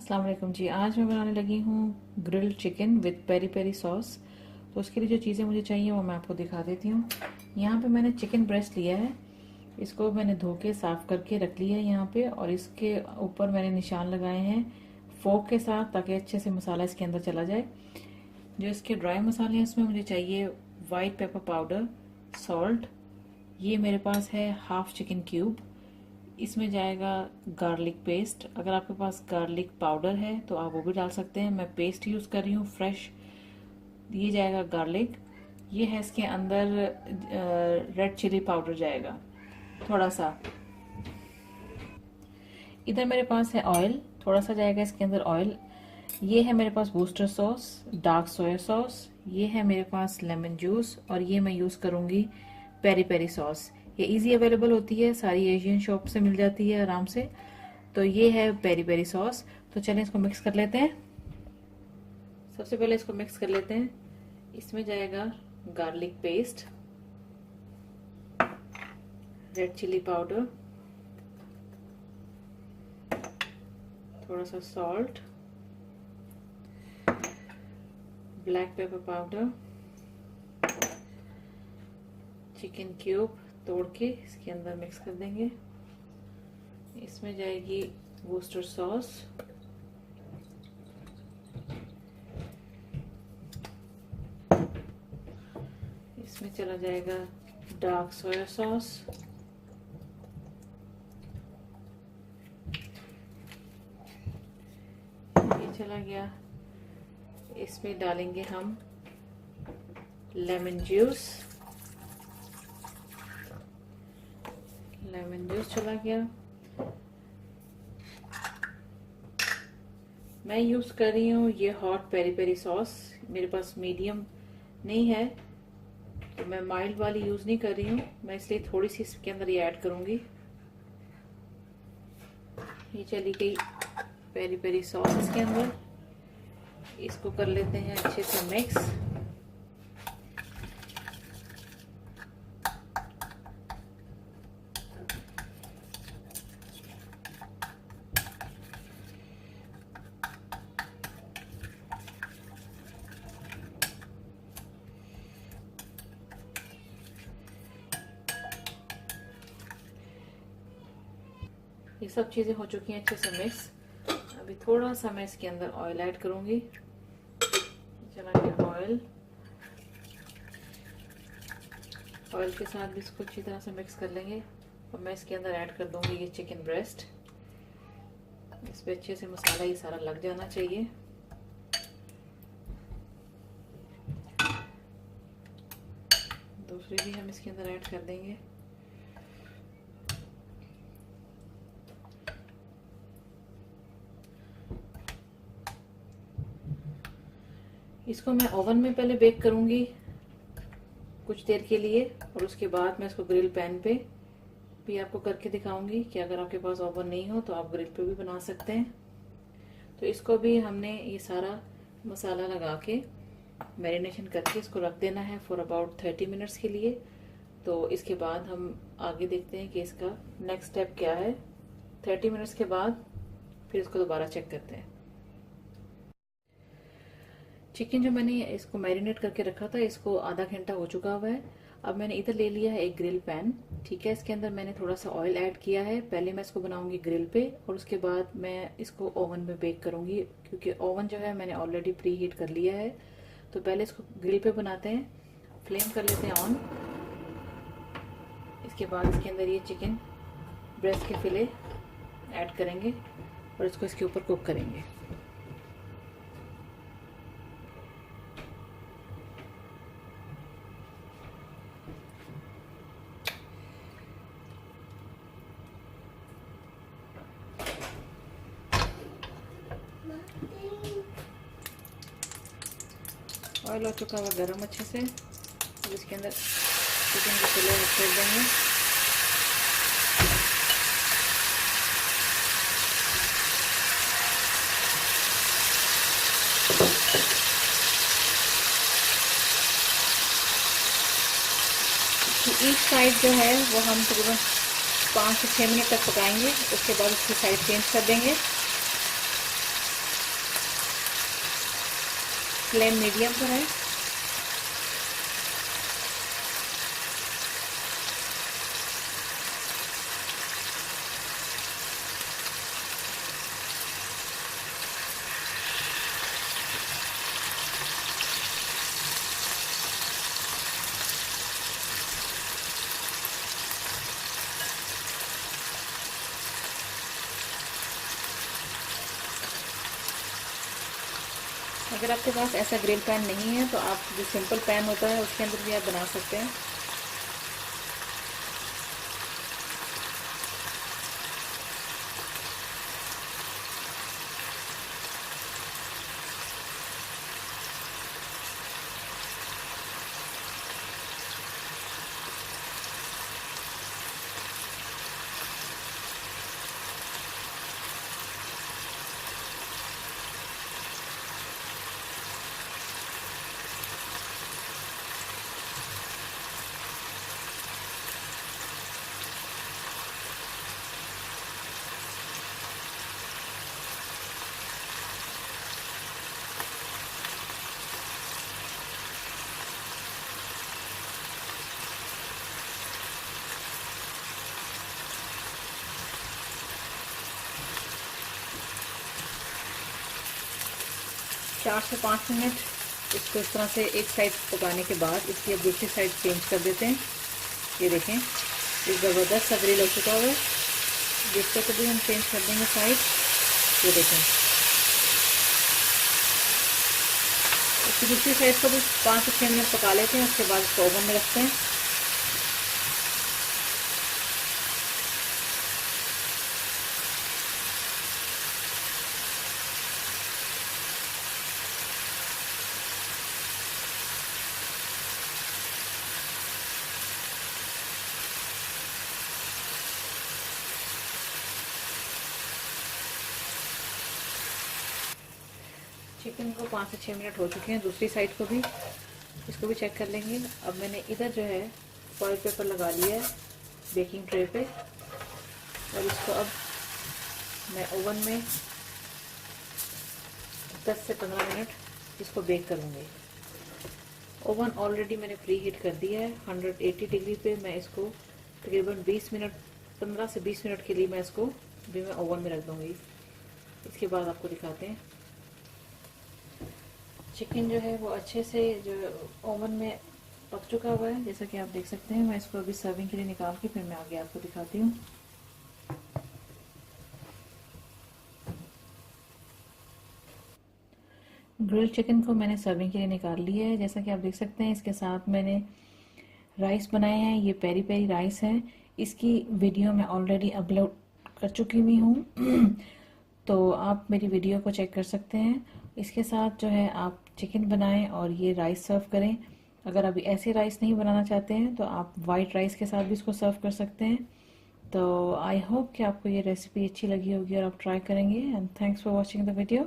अस्सलाम वालेकुम जी। आज मैं बनाने लगी हूँ grilled chicken with peri peri sauce. तो उसके लिए जो चीज़ें मुझे चाहिए वो मैं आपको दिखा देती हूँ। यहाँ पे मैंने चिकन ब्रेस्ट लिया है, इसको मैंने धो के साफ करके रख लिया है यहाँ पे, और इसके ऊपर मैंने निशान लगाए हैं फोक के साथ ताकि अच्छे से मसाला इसके अंदर चला जाए। जो इसके ड्राई मसाले हैं उसमें मुझे चाहिए वाइट पेपर पाउडर, सॉल्ट, ये मेरे पास है हाफ चिकन क्यूब, इसमें जाएगा गार्लिक पेस्ट। अगर आपके पास गार्लिक पाउडर है तो आप वो भी डाल सकते हैं, मैं पेस्ट यूज कर रही हूँ फ्रेश। ये जाएगा गार्लिक, ये है इसके अंदर रेड चिली पाउडर जाएगा थोड़ा सा। इधर मेरे पास है ऑयल, थोड़ा सा जाएगा इसके अंदर ऑयल। ये है मेरे पास oyster sauce, dark soya sauce, ये है मेरे पास लेमन जूस, और ये मैं यूज करूंगी पेरी पेरी सॉस। ये इजी अवेलेबल होती है, सारी एशियन शॉप से मिल जाती है आराम से। तो ये है पेरी पेरी सॉस। तो चलें इसको मिक्स कर लेते हैं। सबसे पहले इसको मिक्स कर लेते हैं। इसमें जाएगा garlic paste, red chilli powder, थोड़ा सा salt, black pepper powder, chicken cube तोड़ के इसके अंदर मिक्स कर देंगे। इसमें जाएगी वूस्टर सॉस, इसमें चला जाएगा डार्क सोया सॉस, ये चला गया। इसमें डालेंगे हम लेमन जूस, लेमन जूस चला गया। मैं यूज कर रही हूँ ये हॉट पेरी पेरी सॉस, मेरे पास मीडियम नहीं है तो मैं माइल्ड वाली यूज नहीं कर रही हूँ, मैं इसलिए थोड़ी सी इसके अंदर ये ऐड करूंगी। ये चली गई पेरी पेरी सॉस इसके अंदर। इसको कर लेते हैं अच्छे से मिक्स। ये सब चीजें हो चुकी हैं अच्छे से मिक्स। अभी थोड़ा सा मैं इसके अंदर ऑयल ऐड करूंगी। चला गया ऑयल, ऑयल के साथ भी इसको अच्छी तरह से मिक्स कर लेंगे। और मैं इसके अंदर ऐड कर दूंगी ये चिकन ब्रेस्ट। इस पे अच्छे से मसाला ये सारा लग जाना चाहिए। दूसरी भी हम इसके अंदर ऐड कर देंगे। इसको मैं ओवन में पहले बेक करूंगी कुछ देर के लिए, और उसके बाद मैं इसको ग्रिल पैन पे भी आपको करके दिखाऊंगी कि अगर आपके पास ओवन नहीं हो तो आप ग्रिल पे भी बना सकते हैं। तो इसको भी हमने ये सारा मसाला लगा के मैरिनेशन करके इसको रख देना है फॉर अबाउट 30 मिनट्स के लिए। तो इसके बाद हम आगे देखते हैं कि इसका नेक्स्ट स्टेप क्या है। 30 मिनट्स के बाद फिर इसको दोबारा चेक करते हैं। चिकन जो मैंने इसको मैरिनेट करके रखा था, इसको आधा घंटा हो चुका हुआ है। अब मैंने इधर ले लिया है एक ग्रिल पैन, ठीक है। इसके अंदर मैंने थोड़ा सा ऑयल ऐड किया है। पहले मैं इसको बनाऊंगी ग्रिल पे, और उसके बाद मैं इसको ओवन में बेक करूंगी, क्योंकि ओवन जो है मैंने ऑलरेडी प्री हीट कर लिया है। तो पहले इसको ग्रिल पे बनाते हैं। फ्लेम कर लेते हैं ऑन। इसके बाद इसके अंदर ये चिकन ब्रेस्ट के फिले ऐड करेंगे और इसको इसके ऊपर कुक करेंगे। ऑयल हो चुका हुआ गरम अच्छे से। अब इसके अंदर चिकन के फिले फेर देंगे। एक साइड जो है वो हम तकरीबन 5 से 6 मिनट तक पकाएंगे। उसके बाद उसकी साइड चेंज कर देंगे। फ्लेम मीडियम पर है। अगर आपके पास ऐसा ग्रिल पैन नहीं है तो आप जो सिंपल पैन होता है उसके अंदर भी आप बना सकते हैं। चार से 5 मिनट इसको इस तरह से एक साइड पकाने के बाद इसकी अब दूसरी साइड चेंज कर देते हैं। ये देखें, ये ज़बरदस्त सा ग्रिल हो चुका हुआ है। दूसरे को भी हम चेंज कर देंगे साइड। ये देखें, इसकी दूसरी साइड को भी 5 से 6 मिनट पका लेते हैं। उसके बाद इसको ओवन में रखते हैं। चिकन को 5 से 6 मिनट हो चुके हैं। दूसरी साइड को भी, इसको भी चेक कर लेंगे। अब मैंने इधर जो है फॉइल पेपर लगा लिया है बेकिंग ट्रे पे, और इसको अब मैं ओवन में 10 से 15 मिनट इसको बेक करूँगी। ओवन ऑलरेडी मैंने प्री हीट कर दिया है 180 डिग्री पे। मैं इसको तकरीबन 15 से 20 मिनट के लिए मैं इसको भी मैं ओवन में रख दूँगी। इसके बाद आपको दिखाते हैं। चिकन जो है वो अच्छे से जो ओवन में पक चुका हुआ है, जैसा कि आप देख सकते हैं। मैं इसको अभी सर्विंग के लिए निकाल के फिर मैं आगे आपको दिखाती हूँ। ग्रिल्ड चिकन को मैंने सर्विंग के लिए निकाल लिया है। जैसा कि आप देख सकते हैं, इसके साथ मैंने राइस बनाए हैं। ये पेरी पेरी राइस है। इसकी वीडियो मैं ऑलरेडी अपलोड कर चुकी हुई हूँ तो आप मेरी वीडियो को चेक कर सकते हैं। इसके साथ जो है आप चिकन बनाएं और ये राइस सर्व करें। अगर अभी ऐसे राइस नहीं बनाना चाहते हैं तो आप वाइट राइस के साथ भी इसको सर्व कर सकते हैं। तो आई होप कि आपको ये रेसिपी अच्छी लगी होगी और आप ट्राई करेंगे। And thanks for watching the video.